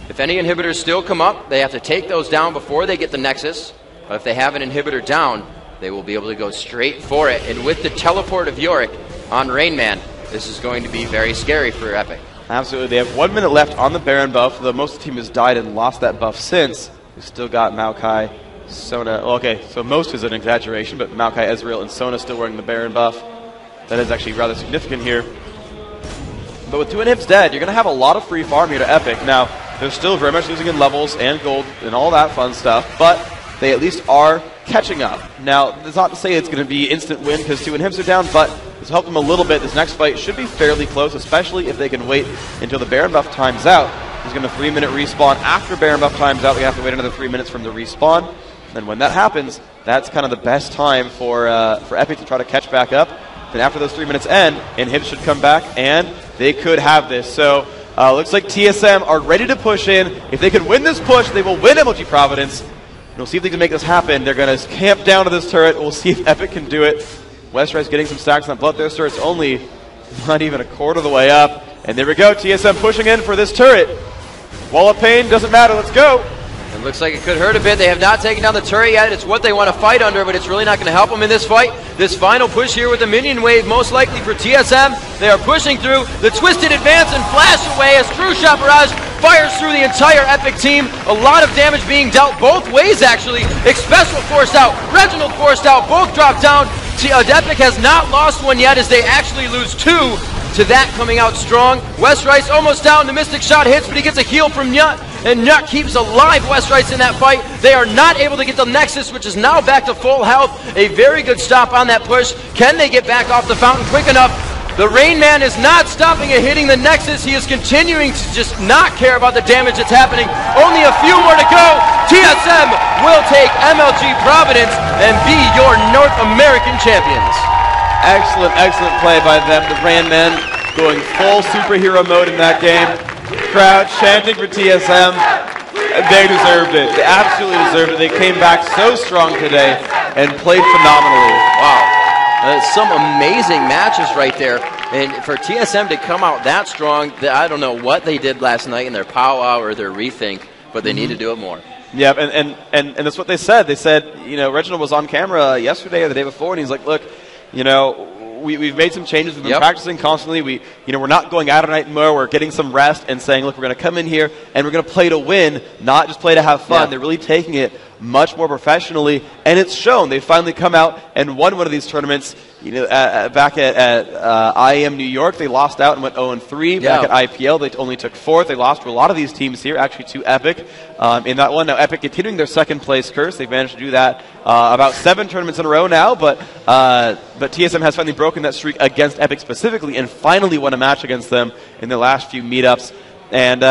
If any inhibitors still come up, they have to take those down before they get the Nexus. But if they have an inhibitor down, they will be able to go straight for it. And with the teleport of Yorick on Rainman, this is going to be very scary for Epic. Absolutely. They have 1 minute left on the Baron buff, though most of the team has died and lost that buff since. We've still got Maokai, Sona. Well, okay, so most is an exaggeration, but Maokai, Ezreal, and Sona still wearing the Baron buff. That is actually rather significant here. But with 2 inhibs dead, you're going to have a lot of free farm here to Epic. Now, they're still very much losing in levels and gold and all that fun stuff, but they at least are catching up. Now, that's not to say it's going to be instant win because 2 inhibs are down, but this will help them a little bit. This next fight should be fairly close, especially if they can wait until the Baron buff times out. He's going to 3-minute respawn. After Baron buff times out, we have to wait another 3 minutes from the respawn. And when that happens, that's kind of the best time for Epic to try to catch back up. Then after those 3 minutes end, inhibs should come back, and they could have this. So looks like TSM are ready to push in. If they can win this push, they will win MLG Providence. We'll see if they can make this happen. They're going to camp down to this turret. We'll see if Epic can do it. Westrice getting some stacks on Bloodthirster. It's only not even a quarter of the way up. And there we go. TSM pushing in for this turret. Wall of Pain, doesn't matter. Let's go. It looks like it could hurt a bit. They have not taken down the turret yet. It's what they want to fight under, but it's really not going to help them in this fight. This final push here with the minion wave, most likely for TSM. They are pushing through the twisted advance and flash away as True Shot Barrage fires through the entire Epic team. A lot of damage being dealt both ways, actually. Xpecial forced out, Reginald forced out, both dropped down. Epic has not lost one yet as they actually lose 2 to that coming out strong. Westrice almost down. The Mystic Shot hits, but he gets a heal from Nut. And Nut keeps alive Westrice in that fight. They are not able to get the Nexus, which is now back to full health. A very good stop on that push. Can they get back off the fountain quick enough? The Rain Man is not stopping at hitting the Nexus. He is continuing to just not care about the damage that's happening. Only a few more to go. TSM will take MLG Providence and be your North American champions. Excellent, excellent play by them. The Rain Man going full superhero mode in that game. Crowd chanting for TSM. They deserved it. They absolutely deserved it. They came back so strong today and played phenomenally. Wow. Some amazing matches right there. And for TSM to come out that strong, I don't know what they did last night in their powwow or their rethink, but they need to do it more. Yeah, and that's what they said. They said, you know, Reginald was on camera yesterday or the day before, and he's like, look, you know, we've made some changes. We've been practicing constantly. We're not going out at night more. We're getting some rest and saying, look, we're going to come in here and we're going to play to win, not just play to have fun. They're really taking it much more professionally, and it's shown. They finally come out and won one of these tournaments. You know, back at IEM New York, they lost out and went 0-3. Back at IPL, they only took 4th. They lost to a lot of these teams here, actually to Epic in that one. Now, Epic continuing their second place curse. They've managed to do that about 7 tournaments in a row now, but TSM has finally broken that streak against Epic specifically and finally won a match against them in their last few meetups. And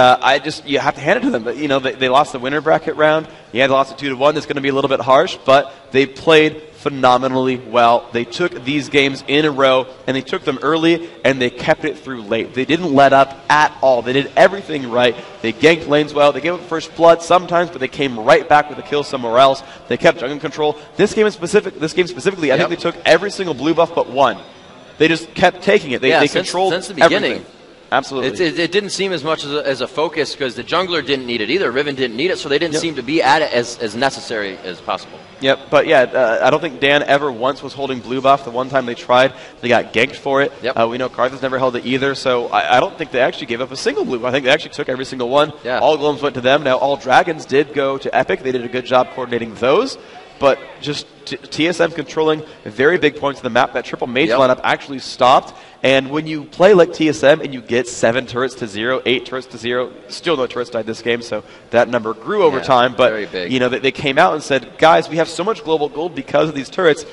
you have to hand it to them. But, you know, they lost the winner bracket round. Yeah, they lost it 2-1. It's going to be a little bit harsh, but they played phenomenally well. They took these games in a row, and they took them early, and they kept it through late. They didn't let up at all. They did everything right. They ganked lanes well. They gave up first blood sometimes, but they came right back with a kill somewhere else. They kept jungle control. This game specifically, I think they took every single blue buff but one. They just kept taking it. They controlled since the beginning. Everything. Absolutely. It didn't seem as much as a focus because the jungler didn't need it either. Riven didn't need it, so they didn't seem to be at it as necessary as possible. Yep, but yeah, I don't think Dan ever once was holding blue buff. The one time they tried, they got ganked for it. Yep. We know Karthus never held it either, so I don't think they actually gave up a single blue buff. I think they actually took every single one. Yeah. All gloams went to them. Now, all dragons did go to Epic. They did a good job coordinating those. But just TSM controlling very big points of the map. That triple mage lineup actually stopped. And when you play like TSM and you get 7 turrets to 0, 8 turrets to 0, still no turrets died this game, so that number grew over time. But you know, they came out and said, guys, we have so much global gold because of these turrets.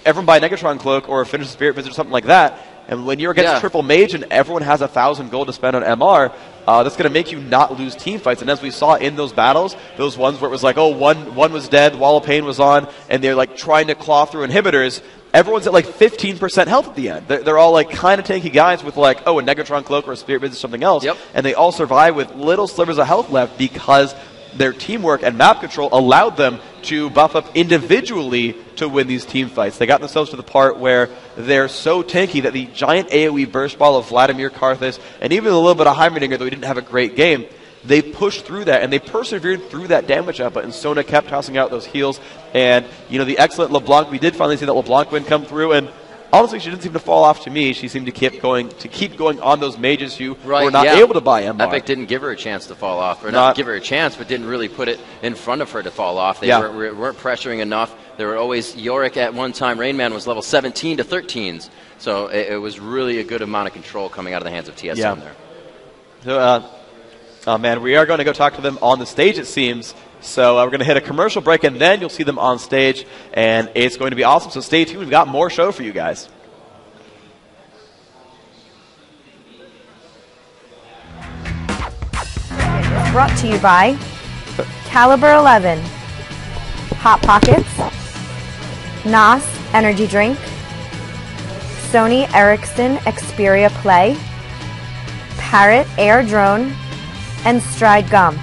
Everyone buy a Negatron Cloak or finish a Spirit Visit or something like that. And when you're against a triple mage and everyone has 1,000 gold to spend on MR, that's going to make you not lose team fights. And as we saw in those battles, those ones where it was like, oh, one was dead, Wall of Pain was on, and they're like trying to claw through inhibitors, everyone's at like 15% health at the end. They're all like kind of tanky guys with like, oh, a Negatron Cloak or a Spirit Vision or something else. And they all survive with little slivers of health left because their teamwork and map control allowed them to buff up individually to win these team fights. They got themselves to the part where they're so tanky that the giant AoE burst ball of Vladimir Karthus and even a little bit of Heimerdinger, though he didn't have a great game, they pushed through that and they persevered through that damage output. And Sona kept tossing out those heals. And, you know, the excellent LeBlanc, we did finally see that LeBlanc win come through. And honestly, she didn't seem to fall off to me. She seemed to keep going on those mages who were not able to buy MR. Epic didn't give her a chance to fall off, or not give her a chance, but didn't really put it in front of her to fall off. They weren't pressuring enough. There were always Yorick at one time. Rainman was level 17 to 13s, so it was really a good amount of control coming out of the hands of TSM there. So, oh man, we are going to go talk to them on the stage, it seems. So we're going to hit a commercial break, and then you'll see them on stage, and it's going to be awesome. So stay tuned. We've got more show for you guys. Brought to you by Caliber 11, Hot Pockets, NOS Energy Drink, Sony Ericsson Xperia Play, Parrot Air Drone, and Stride Gum.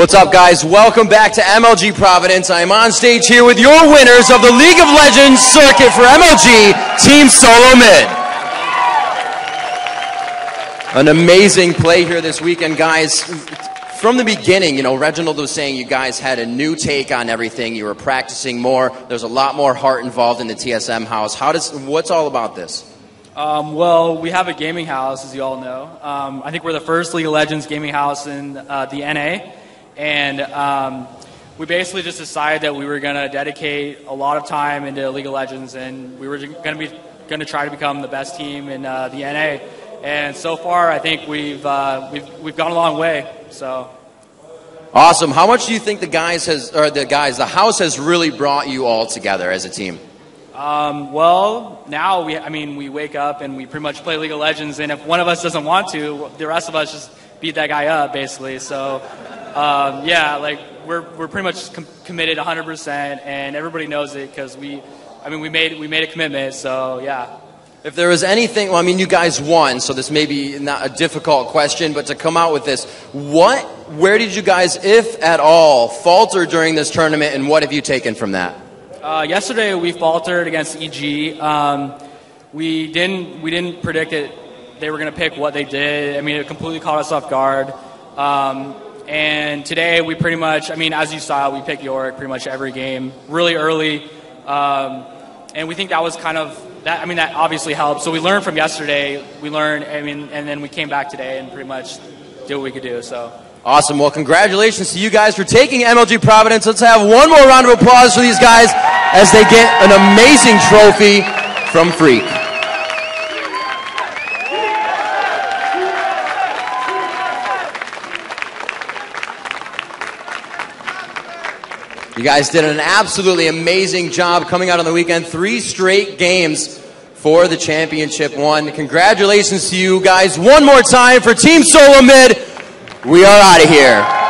What's up, guys? Welcome back to MLG Providence. I am on stage here with your winners of the League of Legends circuit for MLG Team Solo Mid. An amazing play here this weekend, guys. from the beginning, you know, Reginald was saying you guys had a new take on everything. You were practicing more. There's a lot more heart involved in the TSM house. What's all about this? Well, we have a gaming house, as you all know. I think we're the first League of Legends gaming house in the NA, and we basically just decided that we were going to dedicate a lot of time into League of Legends, and we were going to try to become the best team in the NA. And so far, I think we've gone a long way. So awesome. How much do you think the house has really brought you all together as a team? Well, now we wake up and we pretty much play League of Legends, and if one of us doesn't want to, the rest of us just beat that guy up, basically. So yeah, like we're pretty much committed 100%, and everybody knows it because we made a commitment. So yeah. If there was anything, well, I mean, you guys won, so this may be not a difficult question, but to come out with this, where did you guys, if at all, falter during this tournament, and what have you taken from that? Yesterday we faltered against EG. We didn't predict it. They were going to pick what they did. I mean, it completely caught us off guard. And today we pretty much, I mean, as you saw, we picked Yorick pretty much every game really early. And we think that was kind of, that obviously helped. So we learned from yesterday. And then we came back today and pretty much did what we could do. So. Awesome. Well, congratulations to you guys for taking MLG Providence. Let's have one more round of applause for these guys as they get an amazing trophy from Freak. You guys did an absolutely amazing job coming out on the weekend. 3 straight games for the championship one. Congratulations to you guys one more time for Team Solo Mid. We are out of here.